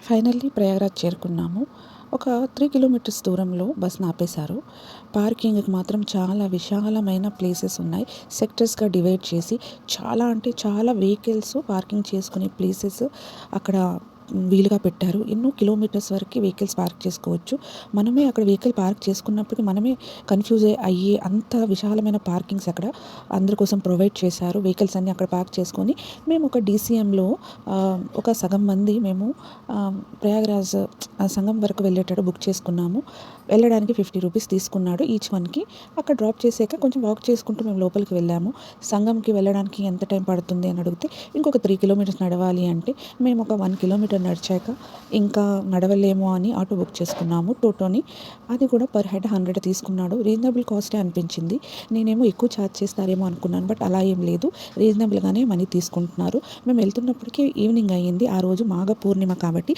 Finally Prayagraj చేరుకున్నాము. ఒక 3 kilometres దూరంలో బస్‌ని ఆపేశారు. పార్కింగ్‌కి మాత్రం చాలా విశాలమైన ప్లేసెస్ ఉన్నాయి. సెక్టర్స్‌గా డివైడ్ చేసి చాలా అంటే చాలా వెహికల్స్ పార్కింగ్ చేసుకునే ప్లేసెస్ అక్కడ వీలుగా పెట్టారు. ఎన్నో కిలోమీటర్స్ వరకి వెహికల్స్ పార్క్ చేసుకోవచ్చు. మనమే అక్కడ వెహికల్ పార్క్ చేసుకున్నప్పటికి మనమే కన్‌ఫ్యూజ్ అయ్యే అంత విశాలమైన పార్కింగ్స్ అక్కడ అందరి కోసం ప్రొవైడ్ చేశారు. వెహికల్స్ అన్నీ అక్కడ పార్క్ చేసుకొని మేము ఒక డీసీఎంలో ఒక సగం మంది మేము ప్రయాగరాజ్ సంగం వరకు వెళ్ళేటట్టు బుక్ చేసుకున్నాము. వెళ్ళడానికి 50 రూపీస్ తీసుకున్నాడు ఈచ్ వన్‌కి. అక్కడ డ్రాప్ చేసాక కొంచెం వాక్ చేసుకుంటూ మేము లోపలికి వెళ్ళాము. సంగంకి వెళ్ళడానికి ఎంత టైం పడుతుంది అని అడిగితే ఇంకొక 3 కిలోమీటర్స్ నడవాలి అంటే మేము ఒక 1 కిలోమీటర్ నడిచాక ఇంకా నడవలేము అని ఆటో బుక్ చేసుకున్నాము టోటోని. అది కూడా పర్ హెడ్ 100 తీసుకున్నాడు. రీజనబుల్ కాస్టే అనిపించింది. నేనేమో ఎక్కువ ఛార్జ్ చేస్తారేమో అనుకున్నాను. బట్ అలా ఏం లేదు, రీజనబుల్గానే మనీ తీసుకుంటున్నారు. మేము వెళ్తున్నప్పటికీ ఈవినింగ్ అయ్యింది. ఆ రోజు మాఘ పూర్ణిమ కాబట్టి